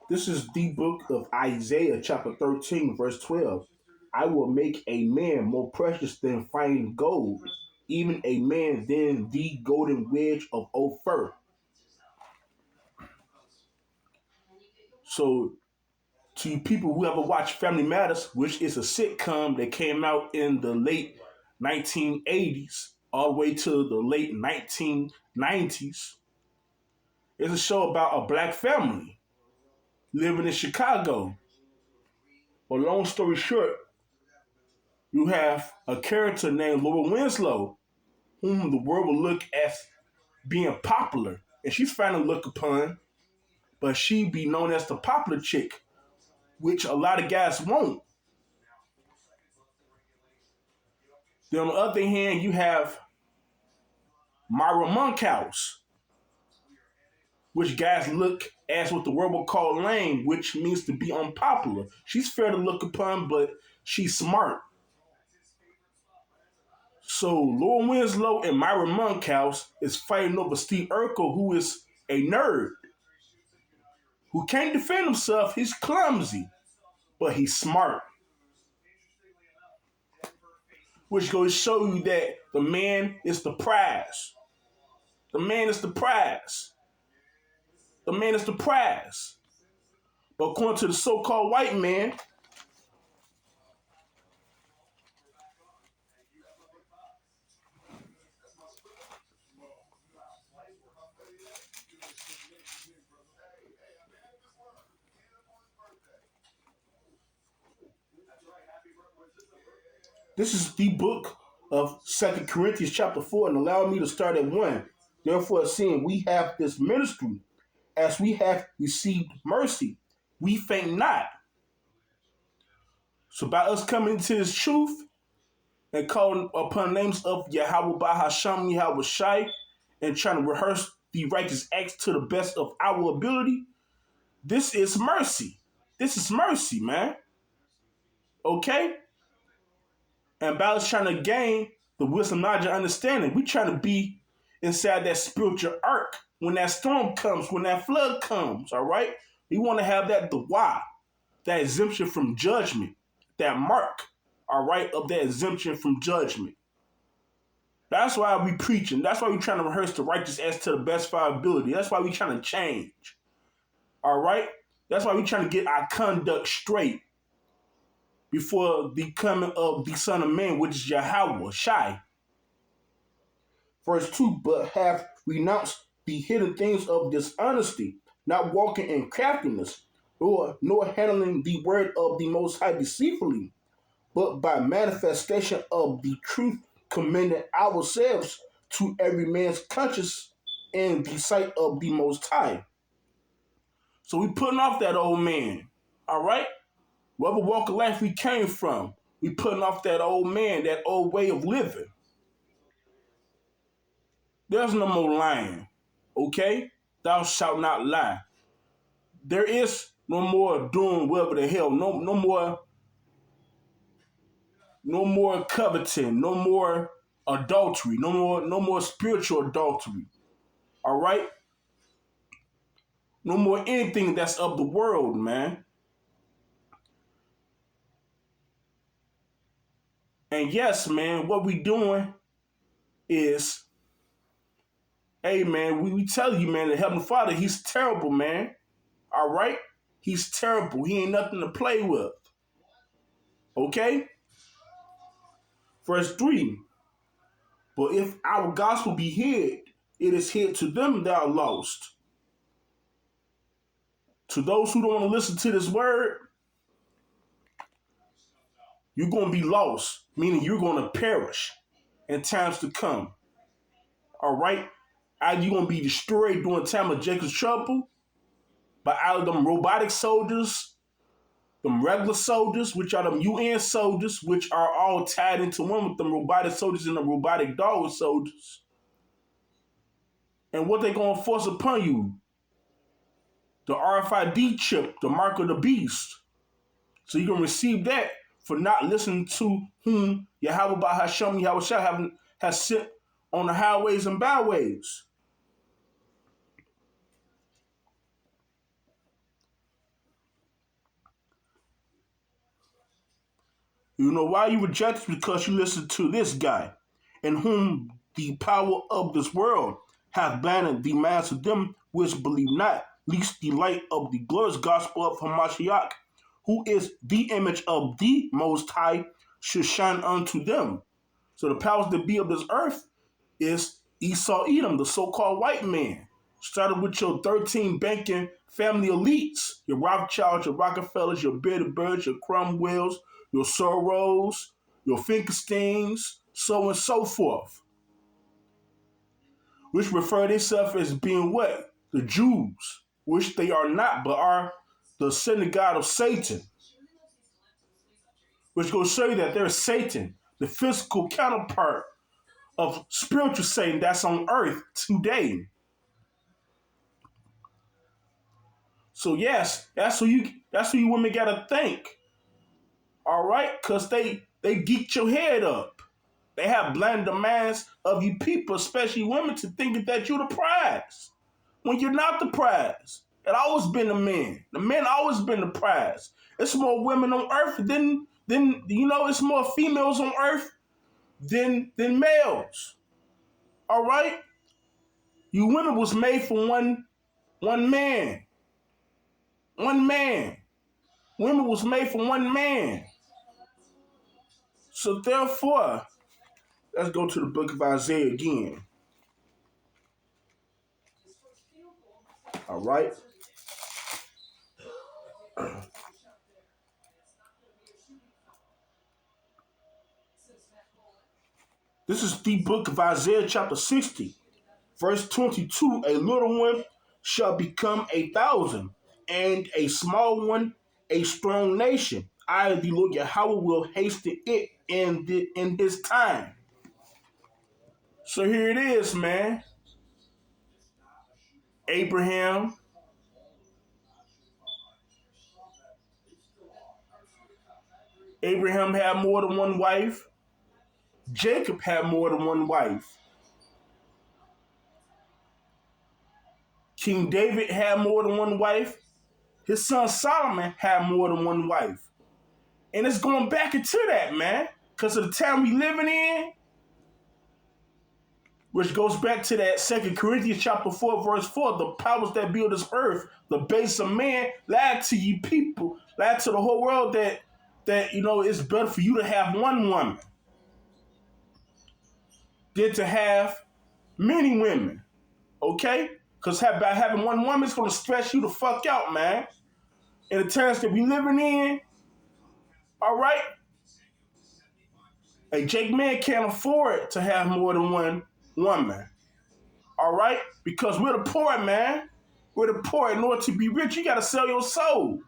This is the book of Isaiah, chapter 13, verse 12. I will make a man more precious than fine gold, even a man than the golden wedge of Ophir. So, to you people who ever watched Family Matters, which is a sitcom that came out in the late 1980s all the way to the late 1990s, it's a show about a black family living in Chicago. But long story short, you have a character named Laura Winslow, whom the world will look as being popular, and she's finally looked upon, but she be known as the popular chick, which a lot of guys won't. Then on the other hand, you have Myra Monkhouse, which guys look as what the world will call lame, which means to be unpopular. She's fair to look upon, but she's smart. So Laura Winslow and Myra Monkhouse is fighting over Steve Urkel, who is a nerd, who can't defend himself. He's clumsy, but he's smart. Which goes to show you that the man is the prize. The man is the prize. The man is the prize. But according to the so-called white man, this is the book of Second Corinthians chapter 4, and allow me to start at 1. Therefore, seeing we have this ministry, as we have received mercy, we faint not. So by us coming to this truth and calling upon names of Yahweh Bahasham Yahweh Shai and trying to rehearse the righteous acts to the best of our ability, this is mercy. This is mercy, man. Okay? And by us trying to gain the wisdom, knowledge, and understanding, we trying to be inside that spiritual ark when that storm comes, when that flood comes, all right? We want to have that the why, that exemption from judgment, that mark, all right, of that exemption from judgment. That's why we preaching. That's why we trying to rehearse the righteous acts to the best of our ability. That's why we trying to change, all right? That's why we trying to get our conduct straight before the coming of the Son of Man, which is Yahweh Shai. Verse 2, but have renounced the hidden things of dishonesty, not walking in craftiness, nor handling the word of the Most High deceitfully, but by manifestation of the truth, commending ourselves to every man's conscience in the sight of the Most High. So we putting off that old man, all right? Whatever walk of life we came from, we putting off that old man, that old way of living. There's no more lying, okay? Thou shalt not lie. There is no more doing whatever the hell. No more coveting. No more adultery. No more spiritual adultery. All right? No more anything that's of the world, man. And yes, man, what we doing is, hey, man, we tell you, man, the Heavenly Father, he's terrible, man. All right? He's terrible. He ain't nothing to play with. Okay? Verse 3. But if our gospel be hid, it is hid to them that are lost. To those who don't want to listen to this word, you're going to be lost, meaning you're going to perish in times to come. All right? Either you're going to be destroyed during the time of Jacob's trouble by either them robotic soldiers, them regular soldiers, which are them UN soldiers, which are all tied into one with them robotic soldiers and the robotic dog soldiers. And what they going to force upon you? The RFID chip, the mark of the beast. So you can receive that for not listening to whom Yahweh Bahasham Yahweh Shah has sent on the highways and byways. You know why you reject it? Because you listen to this guy, in whom the power of this world hath blinded the minds of them which believe not, least the light of the glorious gospel of Hamashiach, who is the image of the Most High, should shine unto them. So the powers that be of this earth is Esau Edom, the so-called white man. Started with your 13 banking family elites, your Rothschilds, your Rockefellers, your Bilderbergs, your Cromwells, your Soros, your Finkelsteins, so and so forth, which refer themselves as being what? The Jews, which they are not, but are the synagogue of Satan, which goes to show you that there's Satan, the physical counterpart of spiritual Satan that's on earth today. So yes, that's who you women gotta think. All right? Cause they geeked your head up. They have blinded the minds of you people, especially women, to thinking that you're the prize. When you're not the prize. It always been the men. The men always been the prize. It's more women on earth than it's more females on earth than males. All right? You women was made for one man. One man. Women was made for one man. So therefore, let's go to the book of Isaiah again. All right? This is the book of Isaiah chapter 60, verse 22. A little one shall become 1,000, and a small one a strong nation. I, the Lord Yahweh, will hasten it in his time. So here it is, man. Abraham, Abraham had more than one wife. Jacob had more than one wife. King David had more than one wife. His son Solomon had more than one wife. And it's going back into that, man. Because of the time we living in, which goes back to that 2 Corinthians chapter 4, verse 4, the powers that build this earth, the base of man, lied to you people, lied to the whole world that it's better for you to have one woman than to have many women. Okay? Because by having one woman, it's going to stress you the fuck out, man. In the times that we living in, all right? A Jake man can't afford to have more than one woman. All right? Because we're the poor, man. We're the poor. In order to be rich, you got to sell your soul.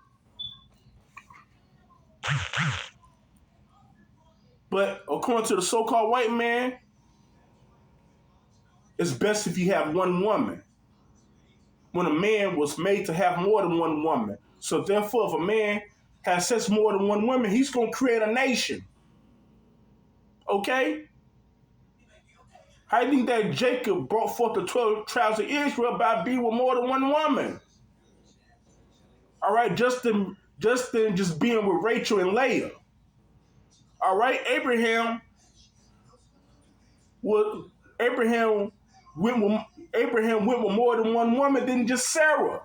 But according to the so-called white man, it's best if you have one woman. When a man was made to have more than one woman. So therefore, if a man has sex more than one woman, he's going to create a nation. Okay? How do you think that Jacob brought forth the 12 tribes of Israel by being with more than one woman? All right, just being with Rachel and Leah. All right, Abraham went with more than one woman than just Sarah.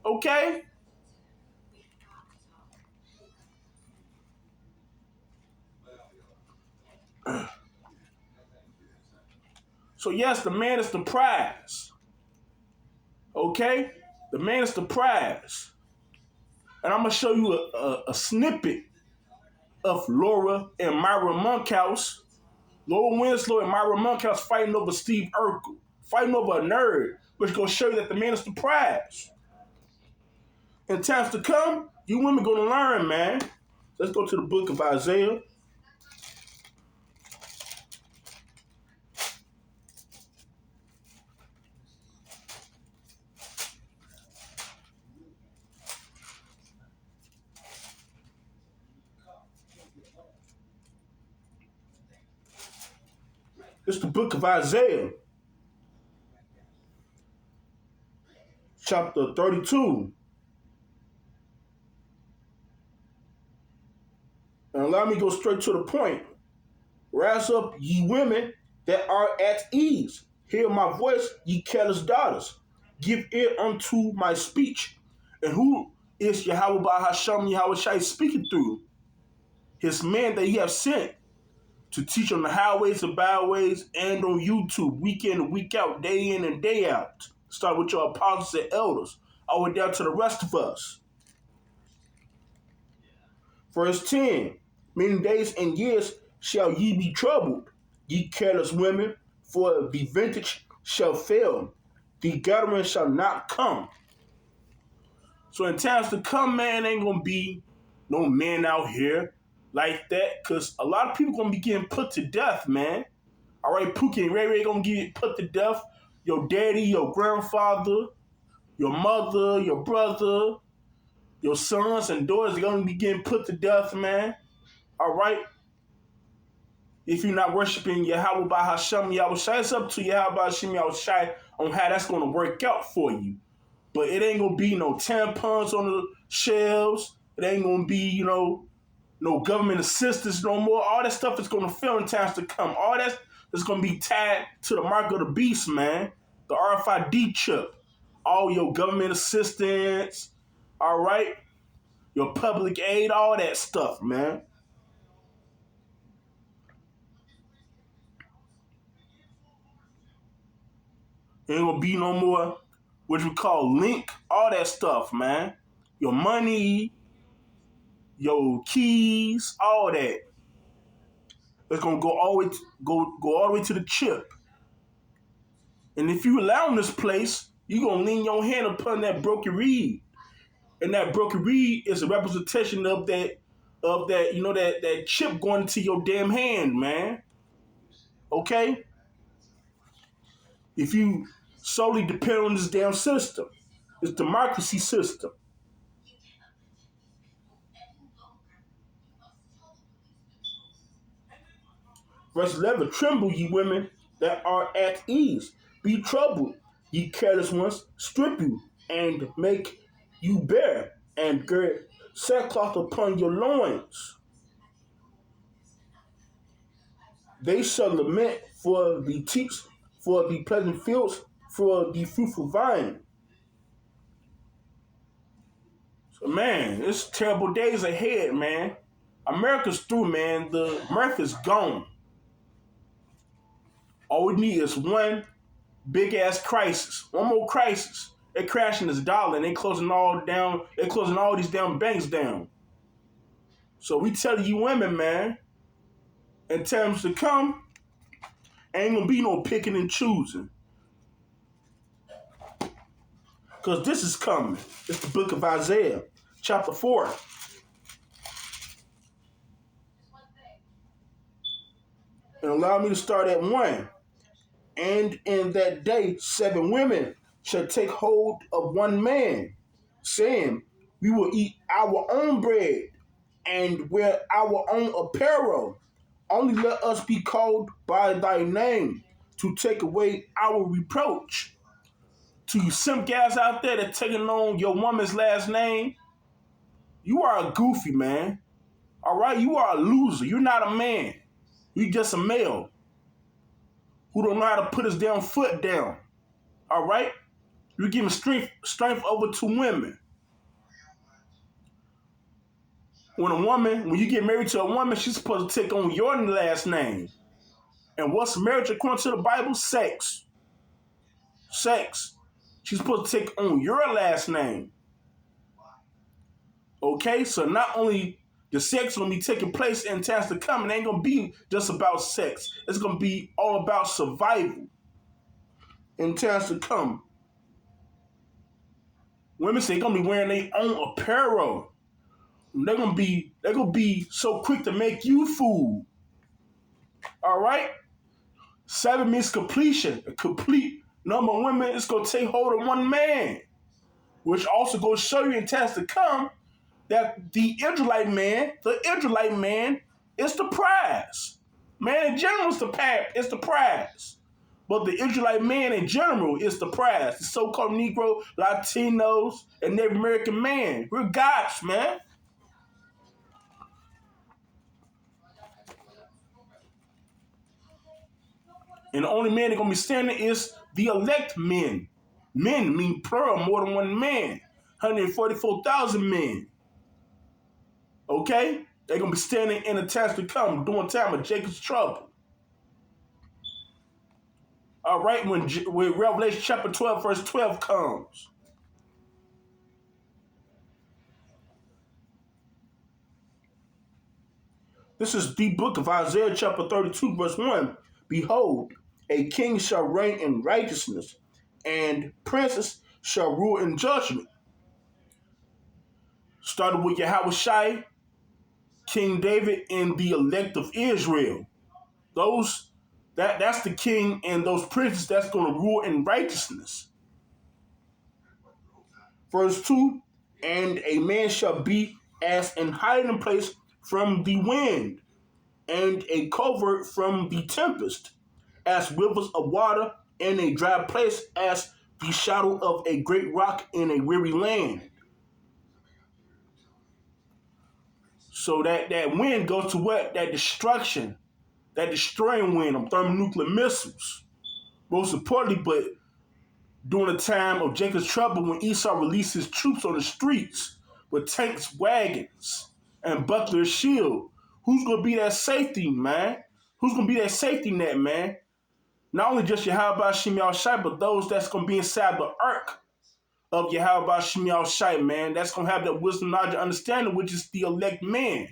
Okay? So yes, the man is the prize. Okay? The man is the prize. And I'm going to show you a snippet of Laura and Myra Monkhouse. Laura Winslow and Myra Monkhouse fighting over Steve Urkel. Fighting over a nerd, which going to show you that the man is the prize. In times to come, you women going to learn, man. Let's go to the book of Isaiah. It's the book of Isaiah, chapter 32. And allow me to go straight to the point. Rise up, ye women that are at ease. Hear my voice, ye careless daughters. Give ear unto my speech. And who is Yahweh by Hashem Yahweh Shai speaking through? His man that he have sent to teach on the highways and byways and on YouTube, week in and week out, day in and day out. Start with your apostles and elders, all the way down to the rest of us. Verse 10, many days and years shall ye be troubled, ye careless women, for the vintage shall fail, the gathering shall not come. So in times to come, man, ain't gonna be no men out here like that, because a lot of people gonna be getting put to death, man. All right, Pookie and Ray Ray gonna get put to death. Your daddy, your grandfather, your mother, your brother, your sons and daughters are gonna be getting put to death, man. All right. If you're not worshiping Yahweh by Hashem Yahweh Shai, it's up to Yahweh by Hashem Yahweh Shai on how that's gonna work out for you. But it ain't gonna be no tampons on the shelves. It ain't gonna be, no government assistance no more. All that stuff is gonna fail in times to come. All that is gonna be tied to the mark of the beast, man. The RFID chip. All your government assistance, all right? Your public aid, all that stuff, man. Ain't gonna be no more what we call link, all that stuff, man. Your money, your keys, all that. It's gonna go all the way go all the way to the chip. And if you allow this place, you're gonna lean your hand upon that broken reed. And that broken reed is a representation of that, that chip going into your damn hand, man. Okay? If you solely depend on this damn system, this democracy system. Verse 11, tremble, ye women that are at ease. Be troubled, ye careless ones. Strip you, and make you bare, and gird sackcloth upon your loins. They shall lament for the teats, for the pleasant fields, for the fruitful vine. So, man, it's terrible days ahead, man. America's through, man. The mirth is gone. All we need is one big ass crisis. One more crisis. They're crashing this dollar and they closing all down. They're closing all these damn banks down. So we tell you women, man, in times to come, ain't gonna be no picking and choosing. Because this is coming. It's the book of Isaiah, chapter 4. And allow me to start at 1. And in that day, 7 women shall take hold of one man, saying, we will eat our own bread and wear our own apparel. Only let us be called by thy name to take away our reproach. To you simp guys out there that taking on your woman's last name, you are a goofy, man. All right? You are a loser. You're not a man. You're just a male who don't know how to put his damn foot down. All right? You're giving strength over to women. When you get married to a woman, she's supposed to take on your last name. And what's marriage according to the Bible? Sex. Sex. She's supposed to take on your last name. Okay? So not only the sex going to be taking place in times to come, it ain't going to be just about sex. It's going to be all about survival in times to come. Women say they're going to be wearing their own apparel. They're gonna be so quick to make you fool. All right? 7 means completion. A complete number of women is gonna take hold of one man, which also goes to show you in times to come that the Israelite man is the prize. Man in general is the prize. But the Israelite man in general is the prize. The so-called Negro, Latinos, and Native American man. We're gods, man. And the only man that's going to be standing is the elect men. Men mean plural, more than one man. 144,000 men. Okay? They're going to be standing in the times to come, during time of Jacob's trouble. All right, when Revelation chapter 12, verse 12 comes. This is the book of Isaiah chapter 32, verse 1. Behold, a king shall reign in righteousness, and princes shall rule in judgment. Started with Yahushua, King David, and the elect of Israel. That's the king and those princes that's going to rule in righteousness. Verse 2, and a man shall be as an hiding place from the wind, and a covert from the tempest, as rivers of water in a dry place, as the shadow of a great rock in a weary land. So that wind goes to what? That destruction, that destroying wind of thermonuclear missiles. Most importantly, but during the time of Jacob's trouble, when Esau released his troops on the streets with tanks, wagons, and buckler shield, who's going to be that safety, man? Who's going to be that safety net, man? Not only just Yahweh Shem Shai, but those that's going to be inside the ark of Yahweh Shem Shai, man. That's going to have that wisdom, knowledge, and understanding, which is the elect man.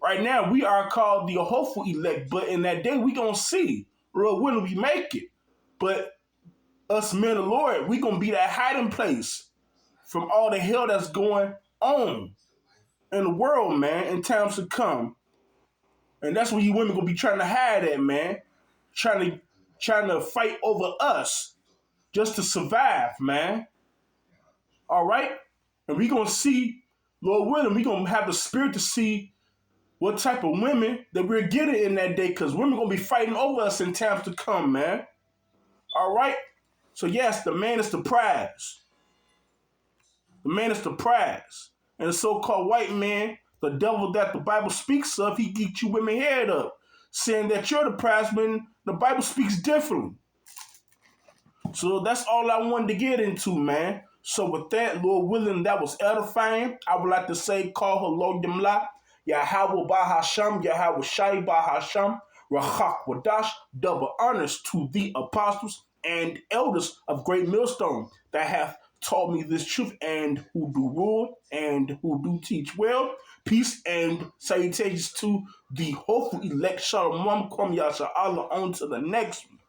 Right now, we are called the hopeful elect, but in that day, we going to see real when we make it. But us men of the Lord, we going to be that hiding place from all the hell that's going on in the world, man, in times to come. And that's where you women going to be trying to hide at, man. Trying to fight over us just to survive, man. All right? And we going to see, Lord willing, we going to have the spirit to see what type of women that we're getting in that day, because women going to be fighting over us in times to come, man. All right? So yes, the man is the prize. The man is the prize. And the so-called white man, the devil that the Bible speaks of, he geeks you women head up, saying that you're the prize when the Bible speaks differently. So that's all I wanted to get into, man. So with that, Lord willing, that was edifying. I would like to say, call her Lord Yamla, Yahweh Bahasham, Yahweh Shai Bahasham, Rahak Wadash, double honors to the apostles and elders of Great Millstone that have taught me this truth and who do rule and who do teach well. Peace and salutations to the hopeful elect. Shalom, Kwam Yasha Allah, on to the next one.